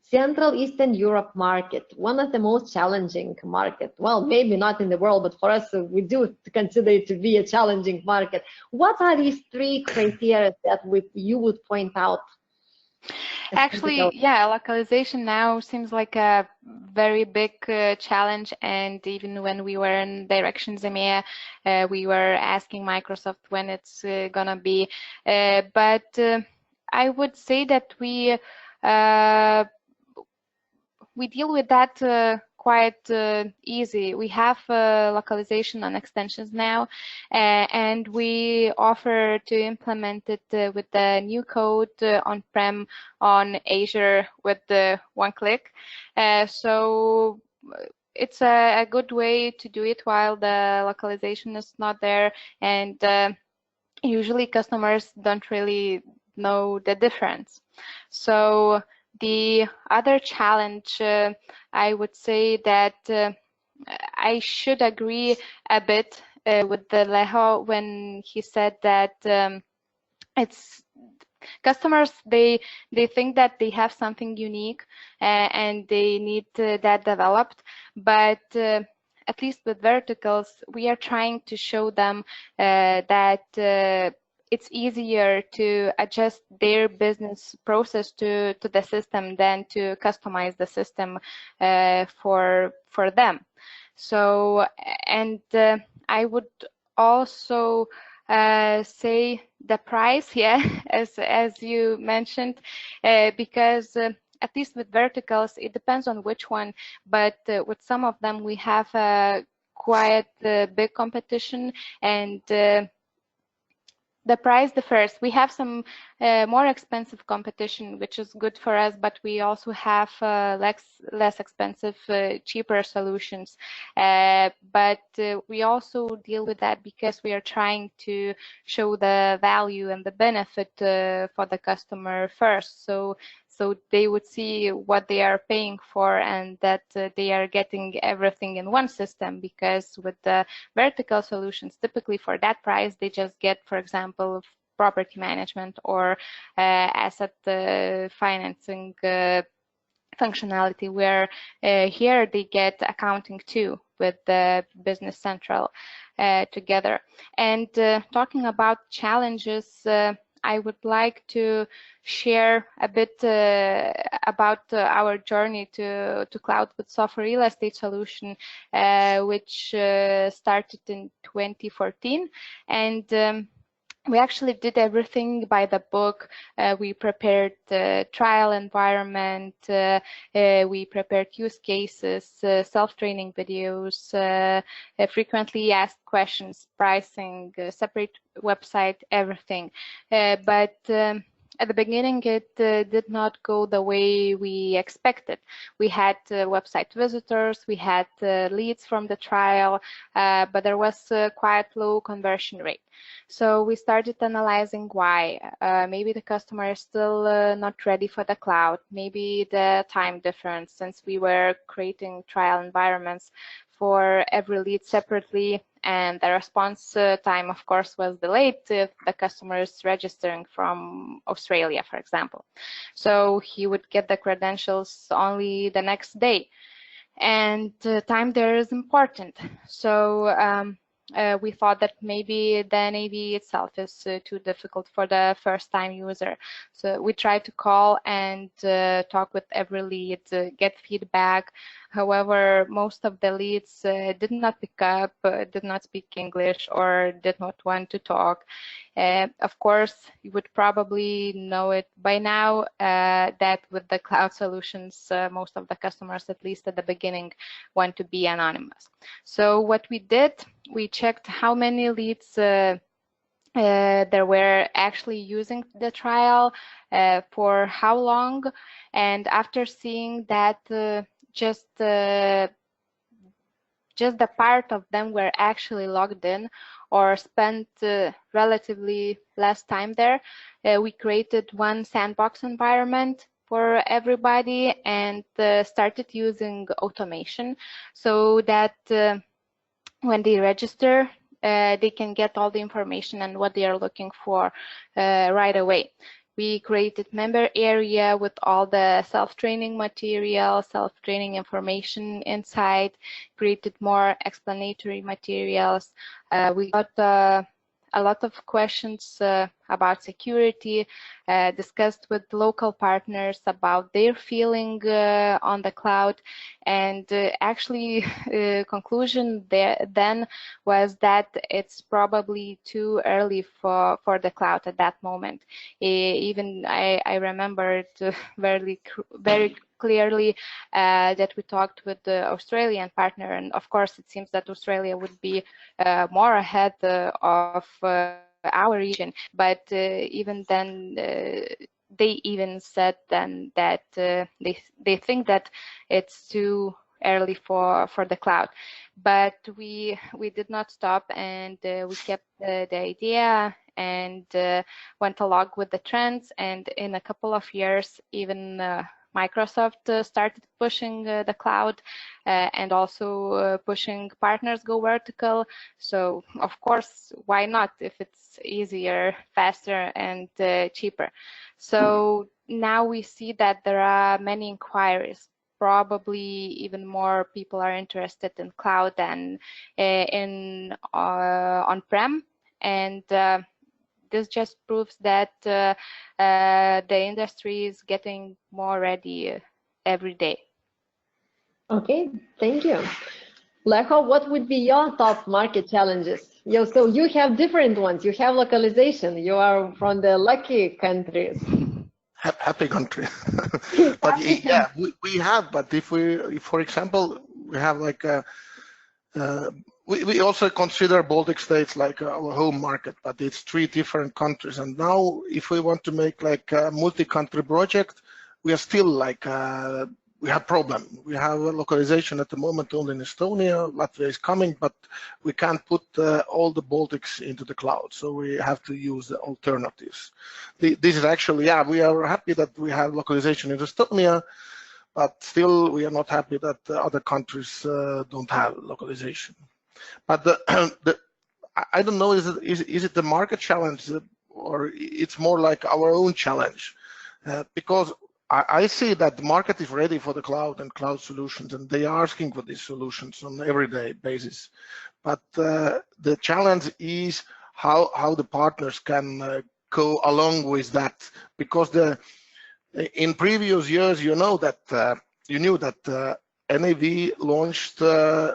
Central Eastern Europe market, one of the most challenging market. Well, maybe not in the world, but for us, we do consider it to be a challenging market. What are these 3 criteria that you would point out? Actually, yeah, localization now seems like a very big challenge. And even when we were in Directions EMEA, we were asking Microsoft when it's gonna be. But I would say that we deal with that quite easy. We have localization on extensions now, and we offer to implement it with the new code on-prem on Azure with the OneClick. So it's a good way to do it while the localization is not there, and usually customers don't really know the difference. So the other challenge, I would say that I should agree a bit with the Leho when he said that it's customers, they think that they have something unique and they need that developed, but at least with verticals, we are trying to show them that it's easier to adjust their business process to the system than to customize the system for them. So, and I would also say the price, yeah, as you mentioned, because at least with verticals, it depends on which one, but with some of them we have quite big competition, and the price differs. We have some more expensive competition, which is good for us, but we also have less expensive, cheaper solutions. But we also deal with that because we are trying to show the value and the benefit for the customer first. So they would see what they are paying for and that they are getting everything in one system, because with the vertical solutions, typically for that price, they just get, for example, property management or asset financing functionality, where here they get accounting too with the Business Central together. And talking about challenges, I would like to share a bit about our journey to cloud with software real estate solution, which started in 2014. And we actually did everything by the book. We prepared the trial environment, we prepared use cases, self-training videos, frequently asked questions, pricing, separate website, everything. But at the beginning, it did not go the way we expected. We had website visitors, we had leads from the trial, but there was quite low conversion rate. So we started analyzing why. Maybe the customer is still not ready for the cloud. Maybe the time difference, since we were creating trial environments for every lead separately, and the response time, of course, was delayed if the customer is registering from Australia, for example. So he would get the credentials only the next day, and time there is important. So we thought that maybe the NAV itself is too difficult for the first-time user. So we tried to call and talk with every lead, get feedback. However, most of the leads did not pick up, did not speak English, or did not want to talk. Of course, you would probably know it by now that with the cloud solutions, most of the customers, at least at the beginning, want to be anonymous. So what we did, we checked how many leads there were actually using the trial, for how long, and after seeing that just the part of them were actually logged in or spent relatively less time there, we created one sandbox environment for everybody and started using automation so that when they register, they can get all the information and what they are looking for right away. We created member area with all the self-training material, self-training information inside, created more explanatory materials. We got a lot of questions about security, discussed with local partners about their feeling on the cloud, and actually conclusion there then was that it's probably too early for the cloud at that moment. Even I remember it very clearly that we talked with the Australian partner, and of course it seems that Australia would be more ahead of our region, but even then they even said then that they think that it's too early for the cloud. But we did not stop, and we kept the idea and went along with the trends, and in a couple of years even Microsoft started pushing the cloud and also pushing partners go vertical. So of course, why not if it's easier, faster, and cheaper? So now we see that there are many inquiries. Probably even more people are interested in cloud than in on-prem, and this just proves that the industry is getting more ready every day. Okay, thank you. Leko, what would be your top market challenges? So you have different ones. You have localization. You are from the lucky countries. Happy country. But yeah, we have, but if for example, we have like we also consider Baltic states like our home market, but it's 3 different countries. And now if we want to make like a multi-country project, we are still like, we have problem. We have a localization at the moment only in Estonia. Latvia is coming, but we can't put all the Baltics into the cloud. So we have to use the alternatives. This is actually, yeah, we are happy that we have localization in Estonia, but still we are not happy that other countries don't have localization. But I don't know, is it the market challenge or it's more like our own challenge? Because I see that the market is ready for the cloud and cloud solutions, and they are asking for these solutions on an everyday basis. But the challenge is how the partners can go along with that, because in previous years, you knew that NAV launched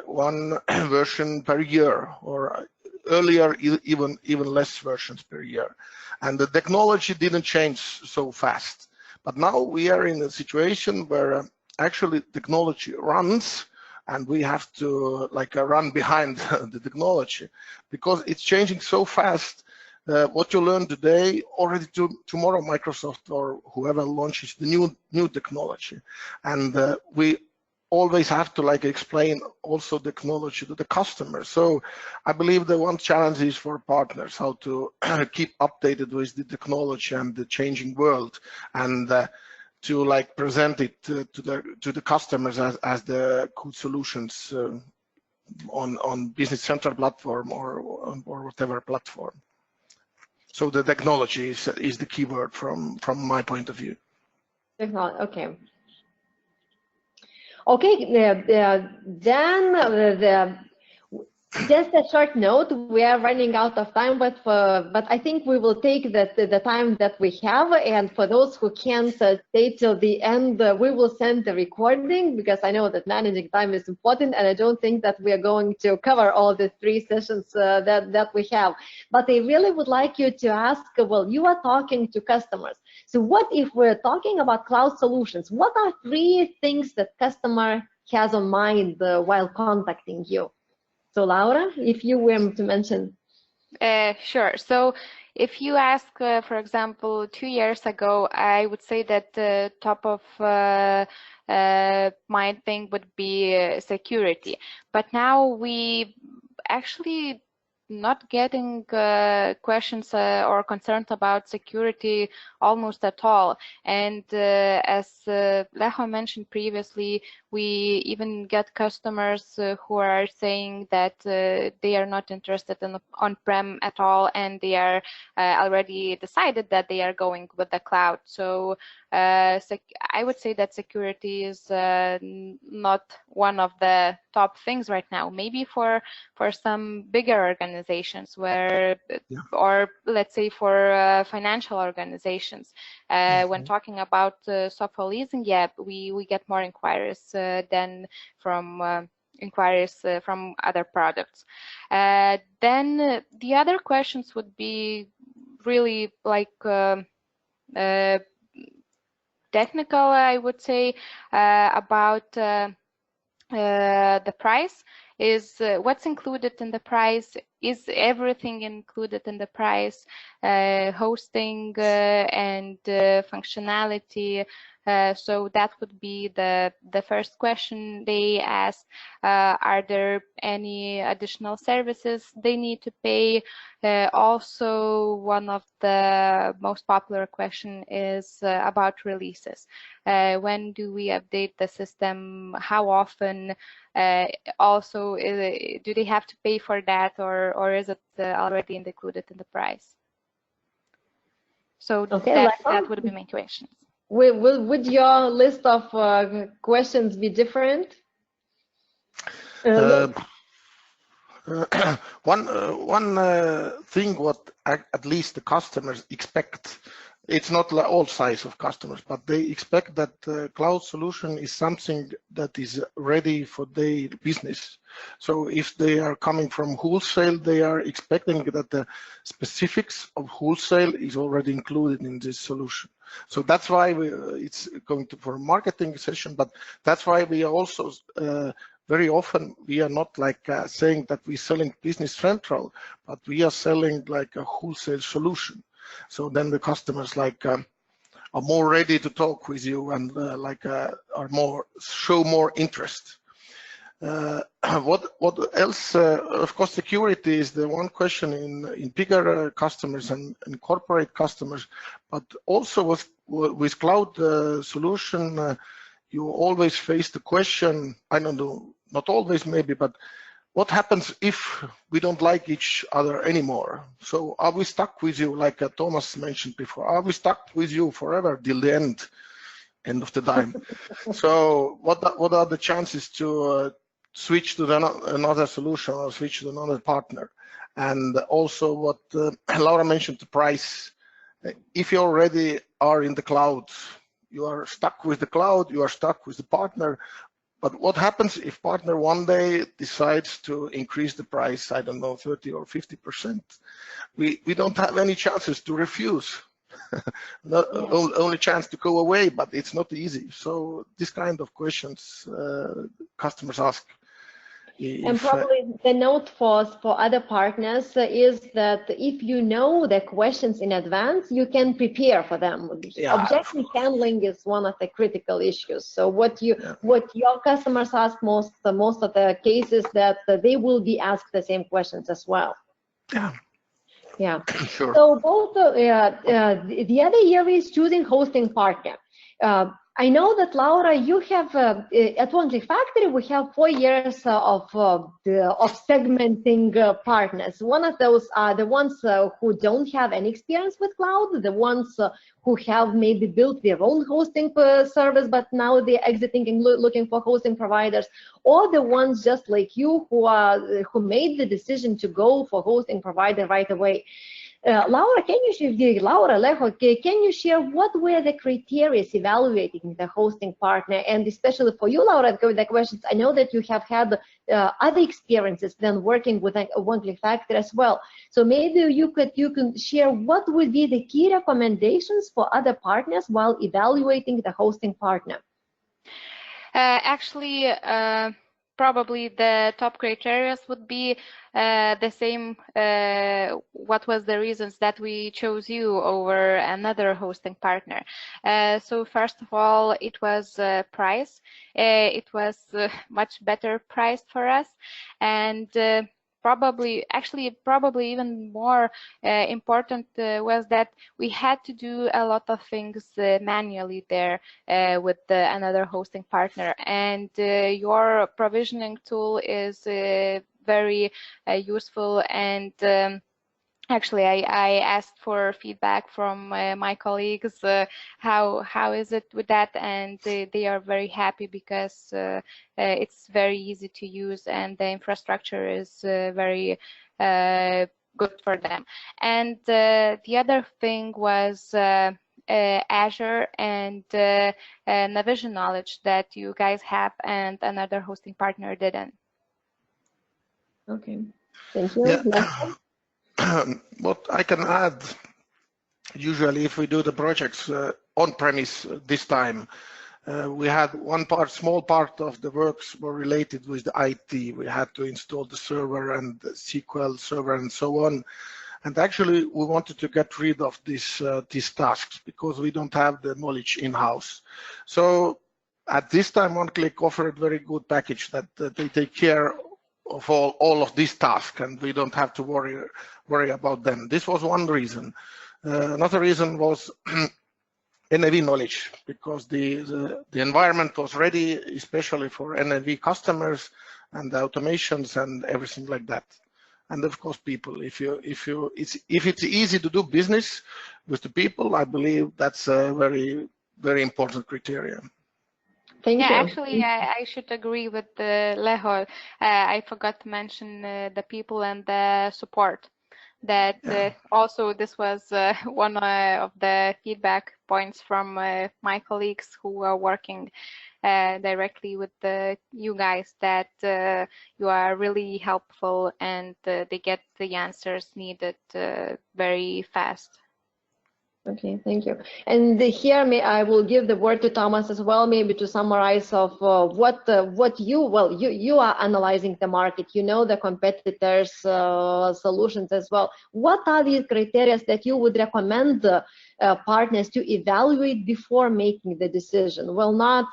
one version per year, or earlier even less versions per year, and the technology didn't change so fast. But now we are in a situation where actually technology runs, and we have to like run behind the technology, because it's changing so fast. What you learn today, already tomorrow Microsoft or whoever launches the new technology, and we always have to like explain also the technology to the customer. So I believe the one challenge is for partners how to keep updated with the technology and the changing world, and to like present it to the customers as the good solutions on Business Central platform or whatever platform. So the technology is the keyword from my point of view. Technology, okay. Okay, then just a short note. We are running out of time, but I think we will take the time that we have. And for those who can't stay till the end, we will send the recording, because I know that managing time is important, and I don't think that we are going to cover all the 3 sessions that we have. But I really would like you to ask. Well, you are talking to customers. So what if we're talking about cloud solutions? What are 3 things that customer has on mind while contacting you? So Laura, if you were to mention. Sure. So if you ask, for example, 2 years ago, I would say that the top of my thing would be security. But now we actually not getting questions or concerns about security almost at all. And as Leho mentioned previously, we even get customers who are saying that they are not interested in on-prem at all, and they are already decided that they are going with the cloud. So I would say that security is not one of the top things right now. Maybe for some bigger organizations where, or let's say for financial organizations, when talking about software leasing, we get more inquiries than from inquiries from other products. Then the other questions would be really like technical, I would say, about the price. Is what's included in the price? Is everything included in the price? Hosting and functionality. So that would be the first question they ask. Are there any additional services they need to pay? Also, one of the most popular question is about releases. When do we update the system? How often? Also, do they have to pay for that, or is it already included in the price? So that would be my questions. Would your list of questions be different? One thing what at least the customers expect, it's not like all size of customers, but they expect that the cloud solution is something that is ready for their business. So if they are coming from wholesale, they are expecting that the specifics of wholesale is already included in this solution. So that's why it's going to for a marketing session, but that's why we are also very often we are not like saying that we're selling Business Central, but we are selling like a wholesale solution. So then the customers like are more ready to talk with you and are more show more interest. What else? Of course, security is the one question in bigger customers and corporate customers, but also with cloud solution, you always face the question. I don't know, not always maybe, but what happens if we don't like each other anymore? So are we stuck with you, like Thomas mentioned before? Are we stuck with you forever till the end of the time? So what are the chances to switch to another solution or switch to another partner? And also what Laura mentioned, the price. If you already are in the cloud, you are stuck with the cloud, you are stuck with the partner. But what happens if partner one day decides to increase the price, I don't know, 30 or 50%? We don't have any chances to refuse. Only chance to go away, but it's not easy. So this kind of questions customers ask. And probably the note for other partners is that if you know the questions in advance, you can prepare for them. Yeah, objection handling is one of the critical issues. So what your customers ask most of the cases that they will be asked the same questions as well. Yeah. Sure. So both the other area is choosing hosting partner. I know that, Laura, you have at OneClick Factory, we have 4 years of segmenting partners. One of those are the ones who don't have any experience with cloud, the ones who have maybe built their own hosting service, but now they're exiting and looking for hosting providers, or the ones just like you who made the decision to go for hosting provider right away. Laura, can you share what were the criteria evaluating the hosting partner? And especially for you, Laura, the questions, I know that you have had other experiences than working with a OneClick Factory as well. So maybe you can share what would be the key recommendations for other partners while evaluating the hosting partner. Actually, probably the top criteria would be the same. What was the reasons that we chose you over another hosting partner? So first of all, it was price. It was much better priced for us, and probably even more important was that we had to do a lot of things manually there with another hosting partner, and your provisioning tool is very useful. And actually, I asked for feedback from my colleagues, how is it with that, and they are very happy because it's very easy to use and the infrastructure is very good for them. And the other thing was Azure and Navision knowledge that you guys have and another hosting partner didn't. Okay, thank you. Yeah. What I can add, usually if we do the projects on-premise this time, we had small part of the works were related with the IT. We had to install the server and the SQL server and so on. And actually, we wanted to get rid of these tasks because we don't have the knowledge in-house. So at this time, OneClick offered a very good package that they take care of all of these tasks, and we don't have to worry about them. This was one reason. Another reason was NAV knowledge, because the environment was ready, especially for NAV customers and the automations and everything like that. And of course, people. If it's easy to do business with the people, I believe that's a very, very important criteria. Thank you. Actually, I should agree with Leho. I forgot to mention the people and the support. That also this was one of the feedback points from my colleagues who are working directly with you guys, that you are really helpful and they get the answers needed very fast. Okay, thank you. And here, I will give the word to Thomas as well, maybe to summarize of what you are analyzing the market. You know the competitors' solutions as well. What are the criteria that you would recommend partners to evaluate before making the decision? Well, not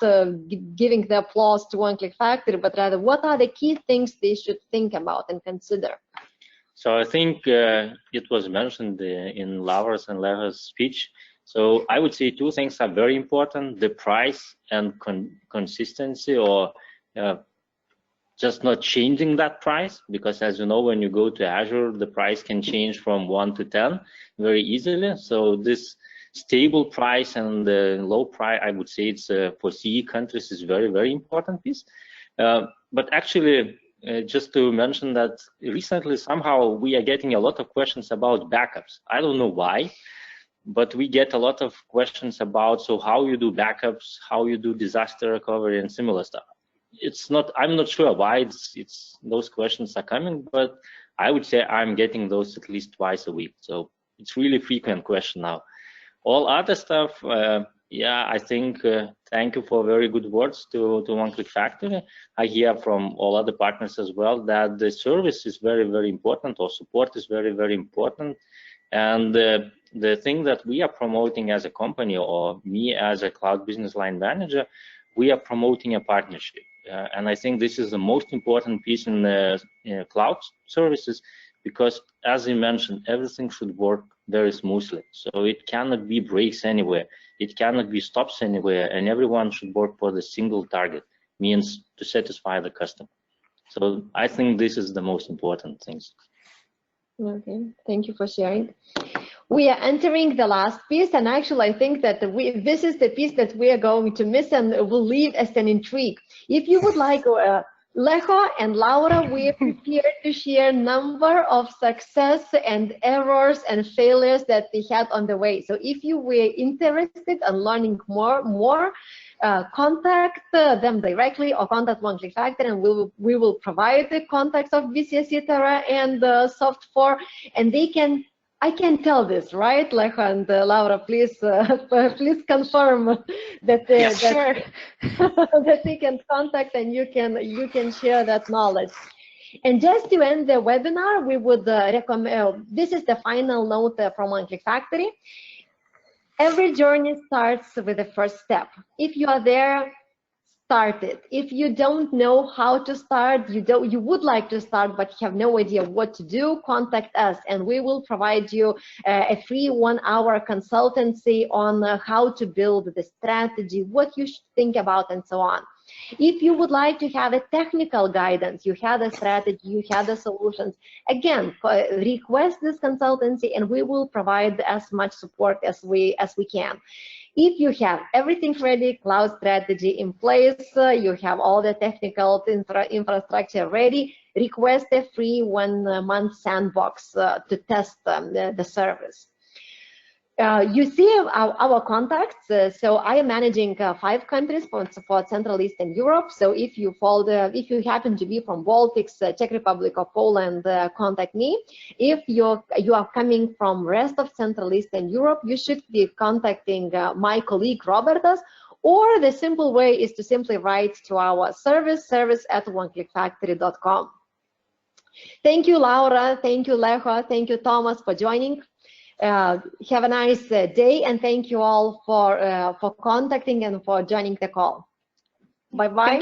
giving the applause to OneClick Factory, but rather what are the key things they should think about and consider? So I think it was mentioned in Laura's and Leho's speech. So I would say two things are very important: the price and consistency, or just not changing that price, because as you know, when you go to Azure, the price can change from 1 to 10 very easily. So this stable price and the low price, I would say it's for CEE countries is very, very important piece. But actually, just to mention that recently somehow we are getting a lot of questions about backups. I don't know why, but we get a lot of questions about how you do backups, how you do disaster recovery and similar stuff. I'm not sure why those questions are coming, but I would say I'm getting those at least twice a week. So it's really frequent question now. All other stuff, yeah, I think thank you for very good words to OneClick Factory. I hear from all other partners as well that the service is very, very important, or support is very, very important. And the thing that we are promoting as a company, or me as a cloud business line manager, we are promoting a partnership. And I think this is the most important piece in cloud services, because as you mentioned, everything should work very smoothly. So it cannot be breaks anywhere. It cannot be stops anywhere, and everyone should work for the single target, means to satisfy the customer. So I think this is the most important things. Okay, thank you for sharing. We are entering the last piece, and actually I think that this is the piece that we are going to miss and will leave as an intrigue. If you would like, Lecho and Laura, we are prepared to share number of success and errors and failures that we had on the way. So if you were interested in learning more, contact them directly or contact OneClick Factory, and we will provide the contacts of BCSC Terra and Soft4, and they can. I can tell this, right, Lecho and Laura? Please, please confirm that that they can contact and you can share that knowledge. And just to end the webinar, we would recommend. This is the final note from OneClick Factory. Every journey starts with the first step. If you are there, start it. If you don't know how to start, you would like to start but you have no idea what to do, contact us and we will provide you a free 1-hour consultancy on how to build the strategy, what you should think about, and so on. If you would like to have a technical guidance, you have a strategy, you have the solutions, again, request this consultancy and we will provide as much support as we can. If you have everything ready, cloud strategy in place, you have all the technical infrastructure ready, request a free 1-month sandbox to test the service. You see our contacts. So I am managing 5 countries for Central Eastern Europe. So if you happen to be from Baltics, Czech Republic, or Poland, contact me. If you are coming from rest of Central Eastern Europe, you should be contacting my colleague Robertas. Or the simple way is to simply write to our service@oneclickfactory.com. Thank you, Laura. Thank you, Lecho. Thank you, Thomas, for joining. Have a nice day, and thank you all for contacting and for joining the call. Bye-bye.